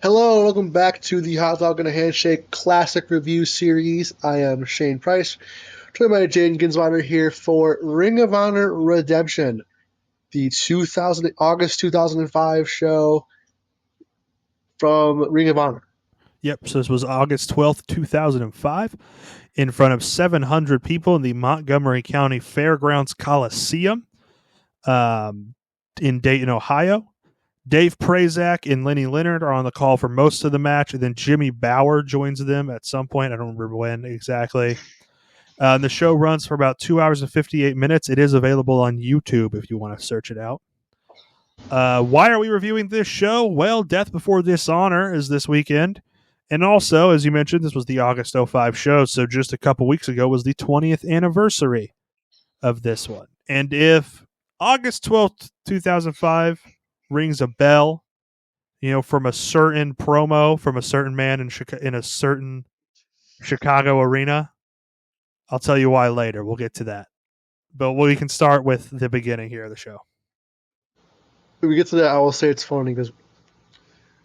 Hello, welcome back to the Hot Dog and a Handshake Classic Review Series. I am Shane Price, joined by Jayden Ginswater here for Ring of Honor Redemption, the August 2005 show from Ring of Honor. Yep, so this was August 12th, 2005, in front of 700 people in the Montgomery County Fairgrounds Coliseum in Dayton, Ohio. Dave Prazak and Lenny Leonard are on the call for most of the match, and then Jimmy Bauer joins them at some point. I don't remember when exactly. The show runs for about 2 hours and 58 minutes. It is available on YouTube if you want to search it out. Why are we reviewing this show? Well, Death Before Dishonor is this weekend. And also, as you mentioned, this was the August 05 show, so just a couple weeks ago was the 20th anniversary of this one. And if August 12th, 2005 rings a bell, from a certain promo from a certain man in a certain Chicago arena, I'll tell you why later. We'll get to that. But we can start with the beginning here of the show. When we get to that, I will say it's funny because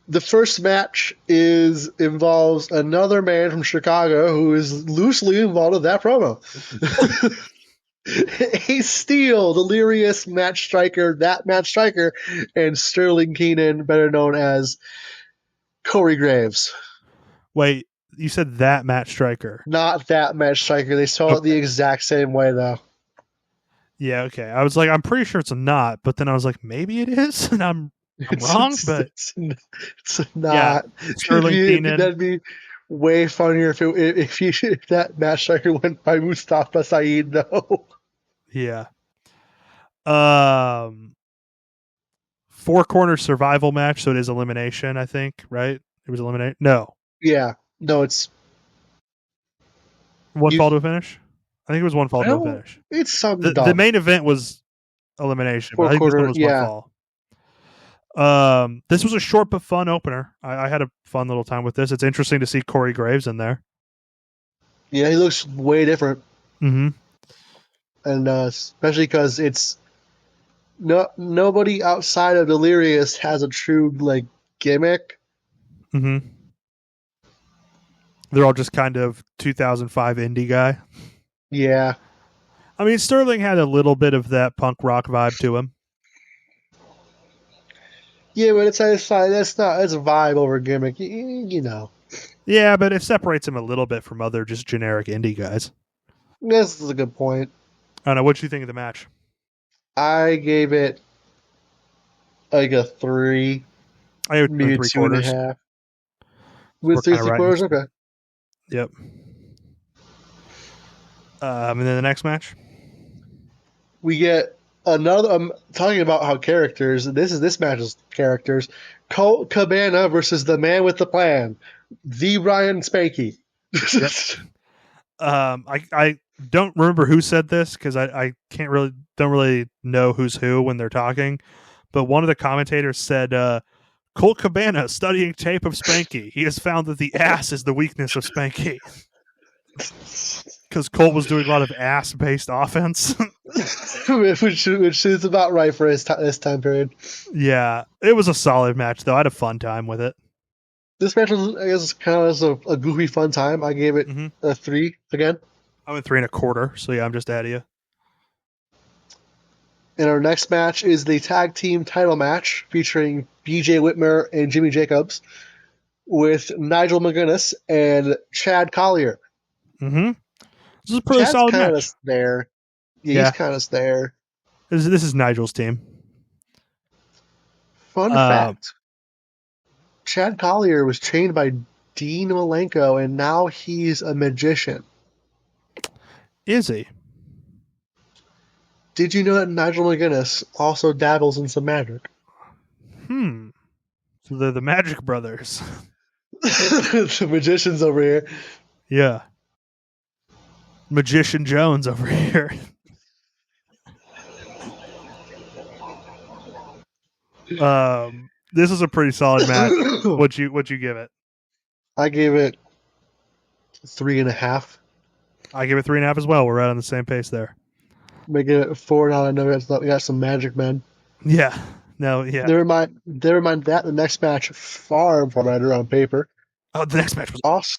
the first match involves another man from Chicago who is loosely involved with that promo. Ace Steel, Delirious, Matt Striker, and Sterling Keenan, better known as Corey Graves. Wait, you said that Matt Striker. Not that Matt Striker. They saw it the exact same way, though. Yeah, okay. I was like, I'm pretty sure it's not, but then I was like, maybe it is, and I'm wrong, but it's not. Yeah, Sterling Keenan. That'd be way funnier if that Matt Striker went by Mustafa Saeed, though. Yeah. 4-corner survival match, so it is elimination, I think, right? It was elimination? No. Yeah. No, it's one fall to a finish? I think it was one fall to a finish. It's something the main event was elimination, but I think this one was one fall. This was a short but fun opener. I had a fun little time with this. It's interesting to see Corey Graves in there. Yeah, he looks way different. Mm-hmm. And especially because it's nobody outside of Delirious has a true gimmick. Mm-hmm. They're all just kind of 2005 indie guy. Yeah. I mean, Sterling had a little bit of that punk rock vibe to him. Yeah, but it's a vibe over gimmick, you know. Yeah, but it separates him a little bit from other just generic indie guys. This is a good point. I don't know. What did you think of the match? I gave it a 3. I gave it maybe 3/4. 2.5. With 3/4, okay. Yep. And then the next match, we get another. I'm talking about how characters. This match's characters. Colt Cabana versus the man with the plan, the Ryan Spanky. Yep. I don't remember who said this because I don't really know who's who when they're talking, but one of the commentators said Colt Cabana studying tape of Spanky. He has found that the ass is the weakness of Spanky. Because Colt was doing a lot of ass-based offense. which is about right for this time period. Yeah, it was a solid match, though. I had a fun time with it. This match was, I guess, kind of a goofy fun time. I gave it a 3 again. I went 3.25, so yeah, I'm just ahead of you. And our next match is the tag team title match featuring BJ Whitmer and Jimmy Jacobs with Nigel McGuinness and Chad Collier. Mm-hmm. This is a pretty solid match. Kind of there. Yeah, he's kind of there. This is Nigel's team. Fun fact. Chad Collier was trained by Dean Malenko, and now he's a magician. Is he? Did you know that Nigel McGuinness also dabbles in some magic? So they're the Magic Brothers. The magicians over here. Yeah. Magician Jones over here. This is a pretty solid match. What'd you give it? I gave it 3.5. I gave it 3.5 as well. We're right on the same pace there. Making it 4 now. I know we got some magic men. Yeah. No, yeah. Never mind that. The next match, far better on paper. Oh, the next match was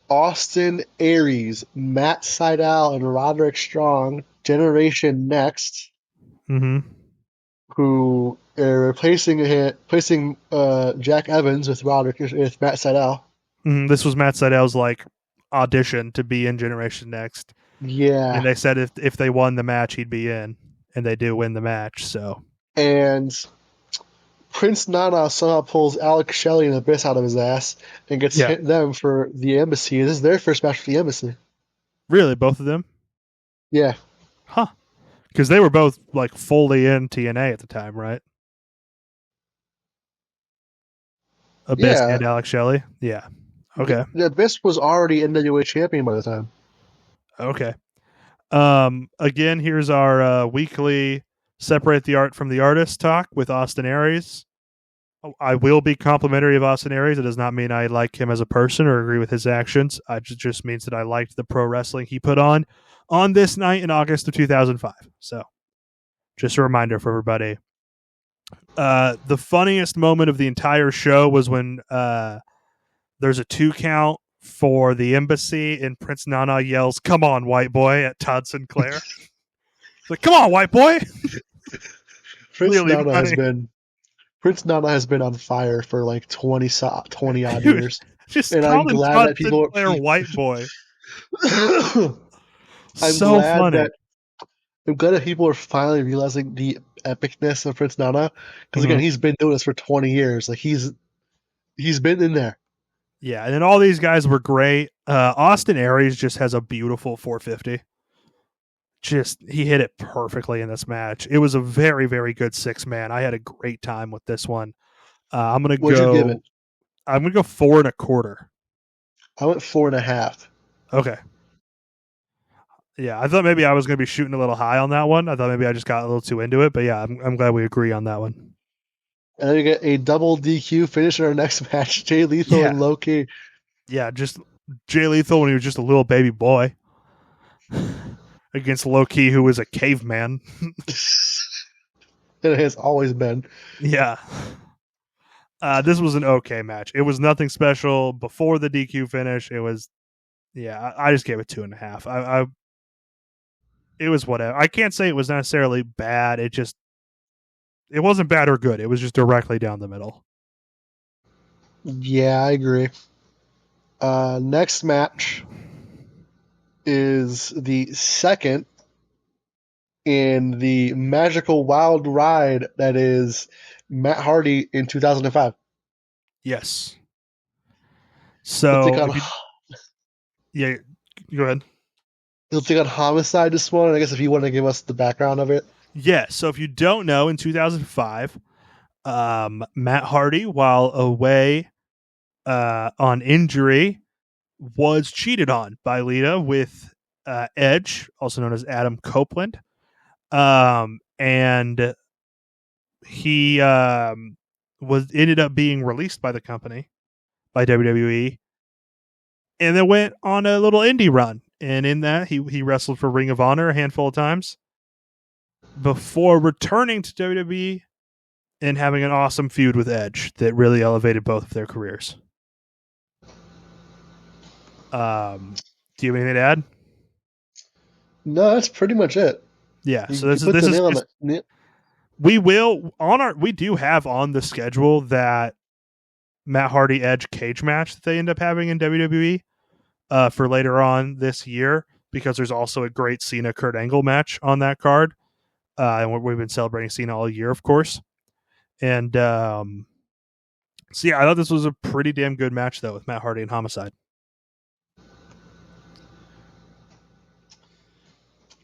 Austin Aries, Matt Sydal, and Roderick Strong, Generation Next, Mm-hmm. who are replacing Jack Evans with Matt Sydal. This was Matt Seidel's like audition to be in Generation Next, and Yeah, they said if they won the match, he'd be in, and they do win the match. So and Prince Nana somehow pulls Alex Shelley and Abyss out of his ass and gets yeah, hit them for the Embassy. This is their first match for the Embassy. really, both of them, Yeah, huh? Because they were both like fully in TNA at the time, right? Abyss yeah. and Alex Shelley. Yeah. Okay. The Abyss was already NWA champion by the time. Okay. Again, here's our weekly separate the art from the artist talk with Austin Aries. I will be complimentary of Austin Aries. It does not mean I like him as a person or agree with his actions. It just means that I liked the pro wrestling he put on this night in August of 2005. So, just a reminder for everybody. The funniest moment of the entire show was when there's a 2 count for the embassy, and Prince Nana yells, "Come on, white boy," at Todd Sinclair. It's like, "Come on, white boy!" Prince Really Nana has funny. been Prince Nana has been on fire for like 20 odd Dude, years, just and I'm calling glad Todd that people. Sinclair white boy. I'm So glad funny. that I'm glad that people are finally realizing the epicness of Prince Nana, because again, Mhm. he's been doing this for 20 years. Like he's been in there. Yeah, and then all these guys were great. Austin Aries just has a beautiful 450. Just he hit it perfectly in this match. It was a very, very good 6-man. I had a great time with this one. I'm gonna What'd you give it? go. I'm gonna go 4.25. I went 4.5. Okay. Yeah, I thought maybe I was gonna be shooting a little high on that one. I thought maybe I just got a little too into it, but yeah, I'm glad we agree on that one. And then we get a double DQ finish in our next match. Jay Lethal Yeah, and Loki. yeah, just Jay Lethal when he was just a little baby boy against Loki, who was a caveman. It has always been. Yeah. This was an okay match. It was nothing special before the DQ finish. It was, yeah, I just gave it 2.5. It was whatever. I can't say it was necessarily bad. It wasn't bad or good. It was just directly down the middle. Yeah, I agree. Next match is the second in the magical wild ride that is Matt Hardy in 2005. Yes. He'll take So on if you, yeah, go ahead. he'll take on Homicide this one. I guess if you want to give us the background of it. Yeah. So if you don't know, in 2005, Matt Hardy, while away on injury, was cheated on by Lita with Edge, also known as Adam Copeland. And he was ended up being released by the company, by WWE, and then went on a little indie run. And in that, he wrestled for Ring of Honor a handful of times before returning to WWE and having an awesome feud with Edge that really elevated both of their careers. Do you have anything to add? No, that's pretty much it. Yeah. So You this is put this the is nail on just, the. we do have on the schedule that Matt Hardy Edge cage match that they end up having in WWE for later on this year, because there's also a great Cena Kurt Angle match on that card. And we've been celebrating Cena all year, of course. And so yeah, I thought this was a pretty damn good match though with Matt Hardy and Homicide.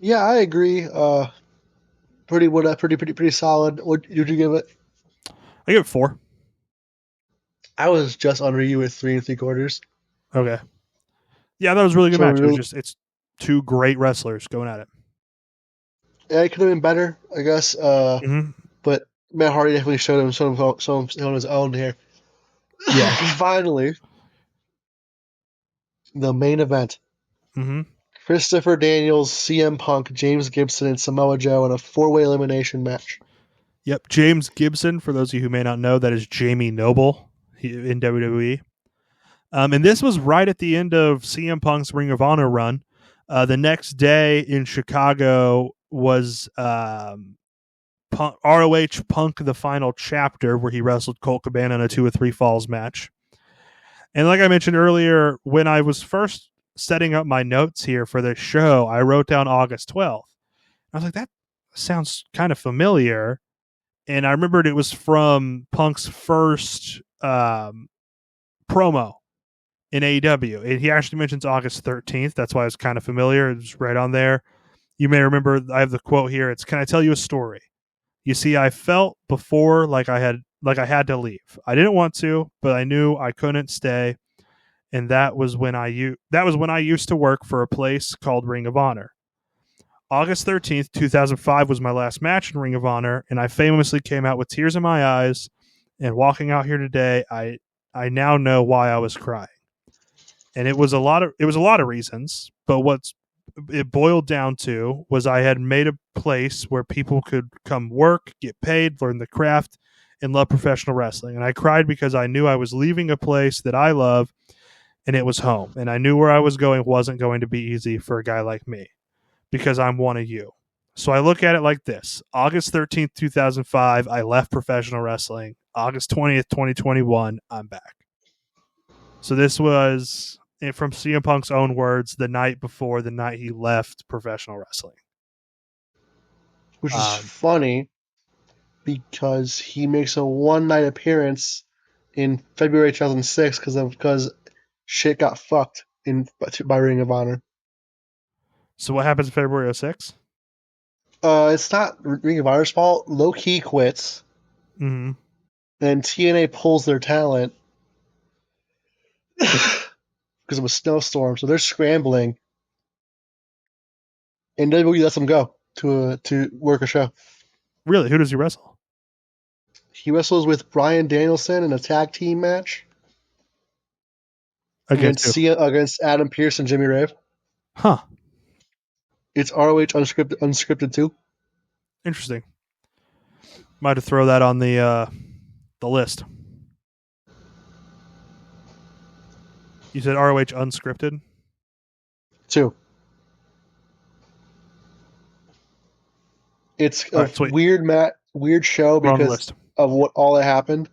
Yeah, I agree. Pretty solid. What did you give it? I give it 4. I was just under you with 3 3/4. Okay. Yeah, that was a really good So match. It's two great wrestlers going at it. yeah, it could have been better, I guess. Mm-hmm. But Matt Hardy definitely showed him on his own here. Yeah. Finally, the main event: Mm-hmm. Christopher Daniels, CM Punk, James Gibson, and Samoa Joe in a 4-way elimination match. Yep, James Gibson, for those of you who may not know, that is Jamie Noble in WWE. And this was right at the end of CM Punk's Ring of Honor run. The next day in Chicago was ROH Punk the Final Chapter, where he wrestled Colt Cabana in a 2 or 3 falls match. And like I mentioned earlier, when I was first setting up my notes here for this show, I wrote down August 12th. I was like, that sounds kind of familiar. And I remembered it was from Punk's first promo in AEW. And he actually mentions August 13th. That's why it's kind of familiar. It's right on there. You may remember, I have the quote here. It's, "Can I tell you a story? You see, I felt before like I had to leave. I didn't want to, but I knew I couldn't stay. And that was when I used to work for a place called Ring of Honor. August 13th, 2005 was my last match in Ring of Honor, and I famously came out with tears in my eyes. And walking out here today, I now know why I was crying. And it was a lot of reasons, but what's it boiled down to was I had made a place where people could come work, get paid, learn the craft, and love professional wrestling. And I cried because I knew I was leaving a place that I love, and it was home. And I knew where I was going wasn't going to be easy for a guy like me, because I'm one of you." So I look at it like this. August 13th, 2005, I left professional wrestling. August 20th, 2021, I'm back. So this was, from CM Punk's own words, the night before the night he left professional wrestling. Which is funny because he makes a one-night appearance in February 2006 because shit got fucked by Ring of Honor. So what happens in February 06? It's not Ring of Honor's fault. Low Key quits. Mm-hmm. And TNA pulls their talent because of a snowstorm, so they're scrambling. And WWE lets them go to work a show. Really? Who does he wrestle? He wrestles with Bryan Danielson in a tag team match against Adam Pearce and Jimmy Rave. Huh. It's ROH unscripted too. Interesting. Might have to throw that on the list. You said ROH unscripted? 2. It's a weird show because of what all that happened.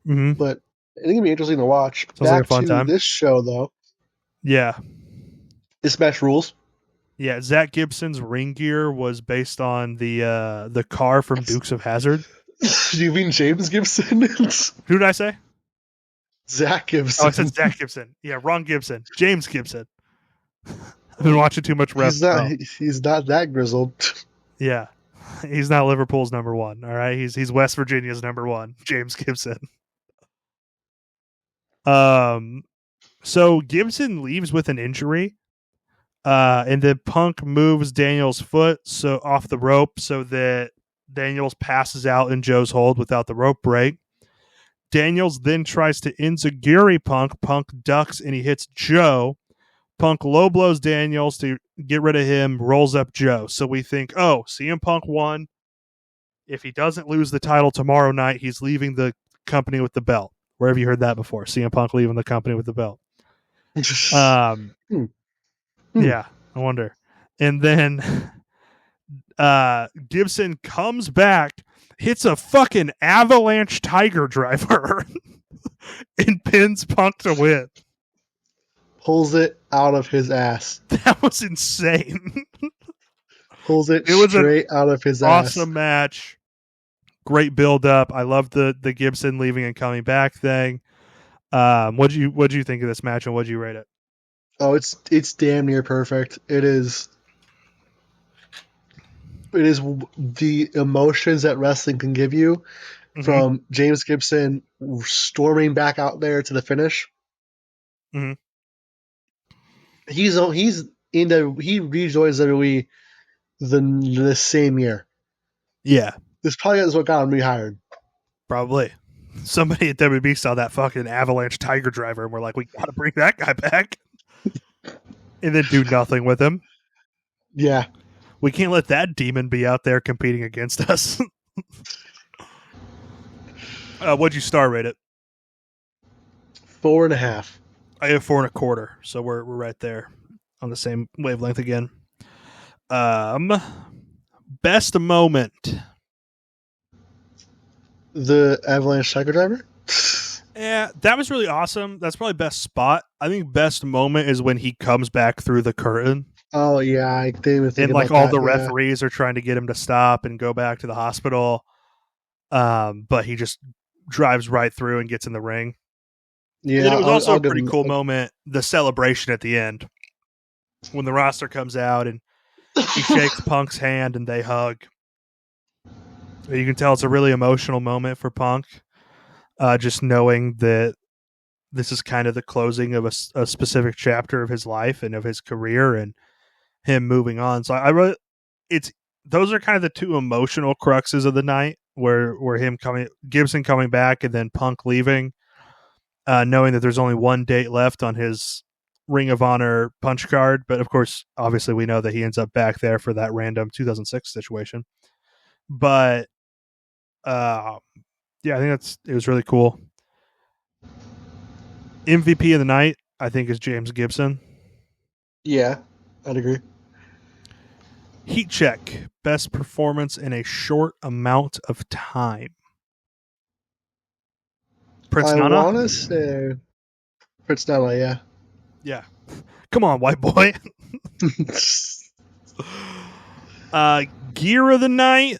Mm-hmm. But I think it'd be interesting to watch. Sounds like a fun time. This show though. Yeah. This match rules. Yeah, Zach Gibson's ring gear was based on the car from Dukes of Hazzard. Do you mean James Gibson? Who did I say? Zach Gibson. Oh, I said Zach Gibson. Yeah, wrong Gibson. James Gibson. I've been watching too much wrestling. He's not that grizzled. Yeah. He's not Liverpool's number 1, all right? He's West Virginia's number 1, James Gibson. So Gibson leaves with an injury. And then Punk moves Daniels' foot off the rope so that Daniels passes out in Joe's hold without the rope break. Daniels then tries to enziguri Punk. Punk ducks and he hits Joe. Punk low blows Daniels to get rid of him, rolls up Joe. So we think, oh, CM Punk won. If he doesn't lose the title tomorrow night, he's leaving the company with the belt. Where have you heard that before? CM Punk leaving the company with the belt. Yeah, I wonder. And then Gibson comes back, hits a fucking avalanche tiger driver, and pins Punk to win. Pulls it out of his ass. That was insane. Pulls it straight out of his ass. Awesome match. Great build up. I love the Gibson leaving and coming back thing. What'd you think of this match, and what'd you rate it? Oh, it's damn near perfect. It is the emotions that wrestling can give you, from James Gibson storming back out there to the finish. Mm-hmm. He rejoins WWE the same year. Yeah, this probably is what got him rehired. Probably. Somebody at WB saw that fucking avalanche tiger driver and we're like, we gotta bring that guy back. And then do nothing with him. Yeah. We can't let that demon be out there competing against us. What'd you star rate it? 4.5. I have 4.25, so we're right there on the same wavelength again. Best moment. The Avalanche Tiger Driver? Yeah, that was really awesome. That's probably best spot. I think best moment is when he comes back through the curtain. Oh, yeah, I didn't even think And about like all that. the Yeah. referees are trying to get him to stop and go back to the hospital. But he just drives right through and gets in the ring. And Yeah, then it was also I'll a give pretty him. cool moment, the celebration at the end when the roster comes out and he shakes Punk's hand and they hug. You can tell it's a really emotional moment for Punk, just knowing that this is kind of the closing of a specific chapter of his life and of his career and him moving on. So I really, those are kind of the two emotional cruxes of the night, where Gibson coming back and then Punk leaving, knowing that there's only one date left on his Ring of Honor punch card. But of course, obviously, we know that he ends up back there for that random 2006 situation. But yeah, I think it was really cool. MVP of the night, I think, is James Gibson. Yeah, I'd agree. Heat check, best performance in a short amount of time. Prince I Nana? want to say Prince Nana, yeah. Yeah. Come on, white boy. Gear of the night,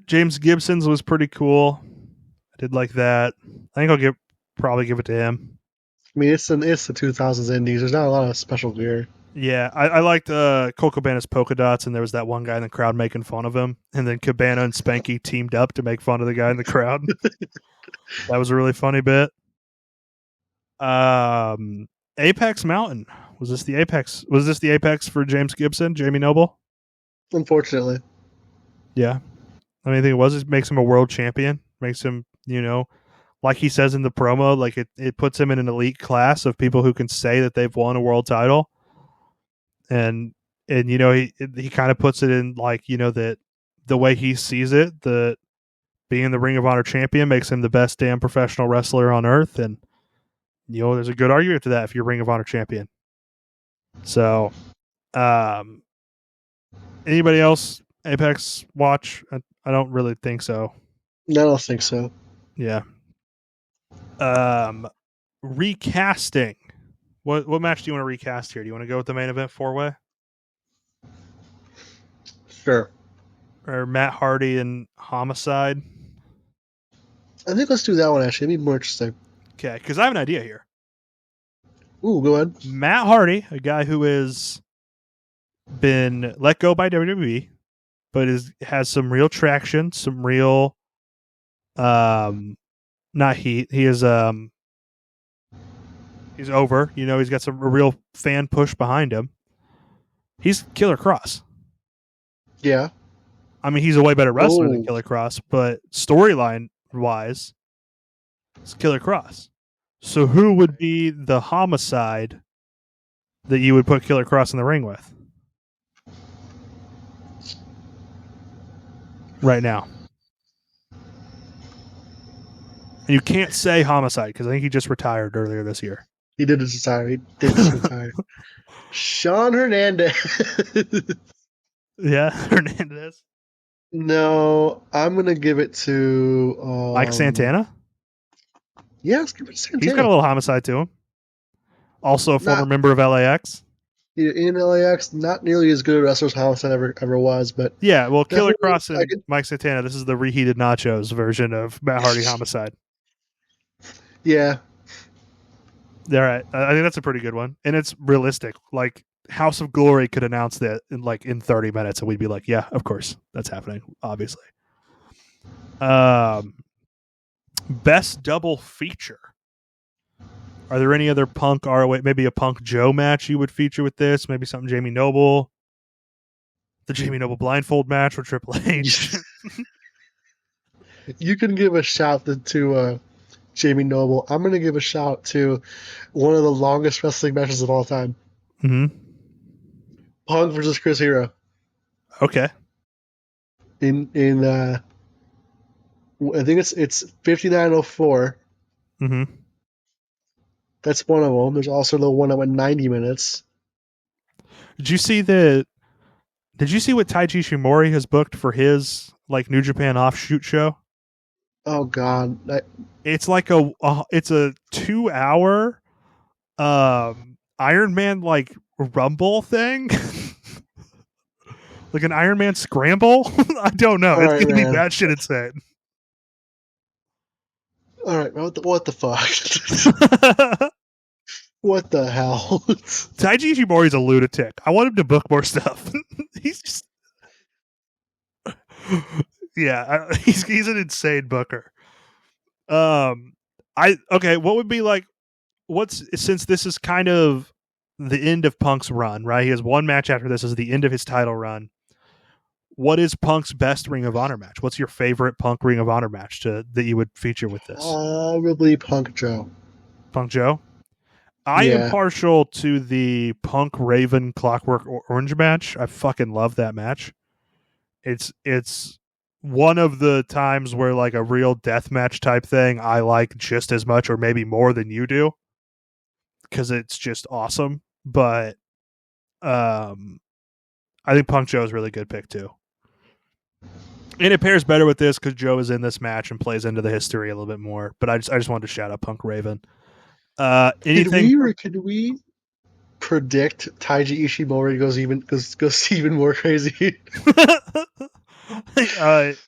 James Gibson's was pretty cool. I did like that. I think I'll probably give it to him. I mean, it's the 2000s indies. There's not a lot of special gear. Yeah, I liked Cole Cabana's polka dots, and there was that one guy in the crowd making fun of him, and then Cabana and Spanky teamed up to make fun of the guy in the crowd. That was a really funny bit. Apex Mountain. Was this the Apex? Was this the Apex for James Gibson, Jamie Noble? Unfortunately. Yeah. I mean, I think it was. It makes him a world champion. Makes him, like he says in the promo, like it puts him in an elite class of people who can say that they've won a world title. And he kind of puts it in like, that the way he sees it, that being the Ring of Honor champion makes him the best damn professional wrestler on earth. And, there's a good argument to that if you're Ring of Honor champion. So, anybody else Apex watch? I don't really think so. No, I don't think so. Yeah. Recasting. What match do you want to recast here? Do you want to go with the main event 4-way? Sure. Or Matt Hardy and Homicide? I think let's do that one, actually. It'd be more interesting. Okay, because I have an idea here. Ooh, go ahead. Matt Hardy, a guy who has been let go by WWE, but has some real traction, some real not heat. He is he's over. He's got some real fan push behind him. He's Killer Cross. Yeah. I mean, he's a way better wrestler than Killer Cross, but storyline wise, it's Killer Cross. So who would be the Homicide that you would put Killer Cross in the ring with right now? And you can't say Homicide because I think he just retired earlier this year. He did just retire. Sean Hernandez. Yeah, Hernandez. No, I'm going to give it to... Mike Santana? Yeah, let's give it to Santana. He's got a little Homicide to him. Also a former member of LAX. In LAX, not nearly as good a wrestler as Homicide ever was, but... Yeah, well, Killer Cross and Mike Santana, this is the reheated nachos version of Matt Hardy Homicide. Yeah. All right. I think that's a pretty good one. And it's realistic. Like, House of Glory could announce that in 30 minutes, and we'd be like, yeah, of course, that's happening, obviously. Best double feature. Are there any other Punk ROH, maybe a Punk Joe match you would feature with this? Maybe something Jamie Noble? The Jamie Noble blindfold match with Triple H? You can give a shout to Jamie Noble. I'm going to give a shout to one of the longest wrestling matches of all time. Mm-hmm. Punk versus Chris Hero. Okay. In I think it's 59:04. Mm-hmm. That's one of them. There's also the one that went 90 minutes. Did you see Did you see what Taiji Shimori has booked for his like New Japan offshoot show? Oh God, It's like it's a 2 hour Iron Man like rumble thing. Like an Iron Man scramble? I don't know. all It's right, gonna be man. batshit insane. All right, man. What the fuck? What the hell? Taiji Ishimori's a lunatic. I want him to book more stuff. He's just yeah, he's an insane booker. What would be like since this is kind of the end of Punk's run, right? He has one match after this is the end of his title run. What is Punk's best Ring of Honor match? What's your favorite Punk Ring of Honor match that you would feature with this? Probably Punk Joe. Punk Joe? I am Yeah. partial to the Punk Raven Clockwork Orange match. I fucking love that match. It's one of the times where like a real deathmatch type thing I like just as much or maybe more than you do because it's just awesome. But I think Punk Joe is a really good pick too. And it pairs better with this because Joe is in this match and plays into the history a little bit more. But I just wanted to shout out Punk Raven. Anything? Could we predict Taiji Ishimori goes even more crazy?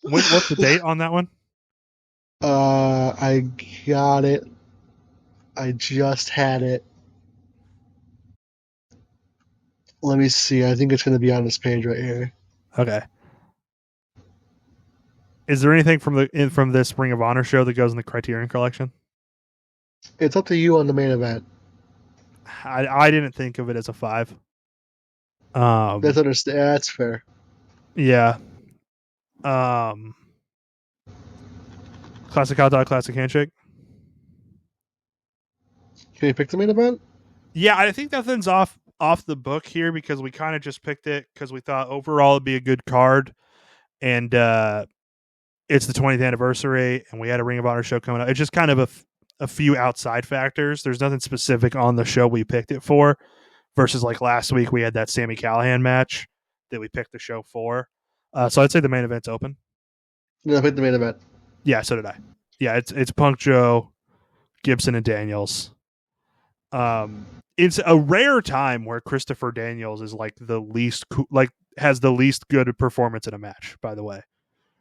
What's the date on that one? I got it. I just had it. Let me see. I think it's going to be on this page right here. Okay. Is there anything from this Ring of Honor show that goes in the Criterion Collection? It's up to you on the main event. I didn't think of it as a 5. That's fair. Yeah. Classic hot dog, classic handshake. Can you pick the main event? Yeah, I think nothing's off the book here because we kind of just picked it because we thought overall it'd be a good card, and it's the 20th anniversary, and we had a Ring of Honor show coming up. It's just kind of a few outside factors. There's nothing specific on the show we picked it for. Versus like last week, we had that Sami Callihan match that we picked the show for. So I'd say the main event's open. No, I picked the main event. Yeah, so did I. Yeah, it's Punk Joe, Gibson, and Daniels. It's a rare time where Christopher Daniels is like has the least good performance in a match. By the way,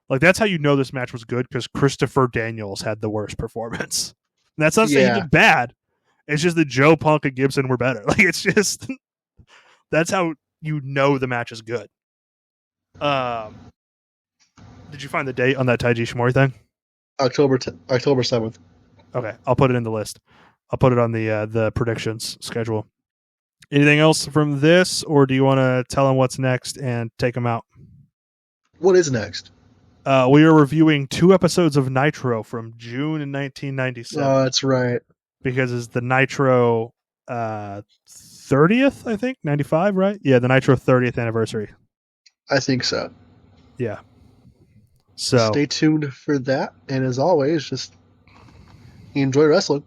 like that's how you know this match was good because Christopher Daniels had the worst performance. And that's not saying he did bad. It's just that Joe, Punk, and Gibson were better. Like it's just that's how you know the match is good. Did you find the date on that Taiji Shimori thing? October 7th. Okay, I'll put it in the list. I'll put it on the predictions schedule. Anything else from this, or do you want to tell them what's next and take them out? What is next? We are reviewing 2 episodes of Nitro from June in 1997. Oh, that's right. Because it's the Nitro 30th, I think, 95, right? Yeah, the Nitro 30th anniversary. I think so. Yeah. So stay tuned for that, and as always, just enjoy wrestling.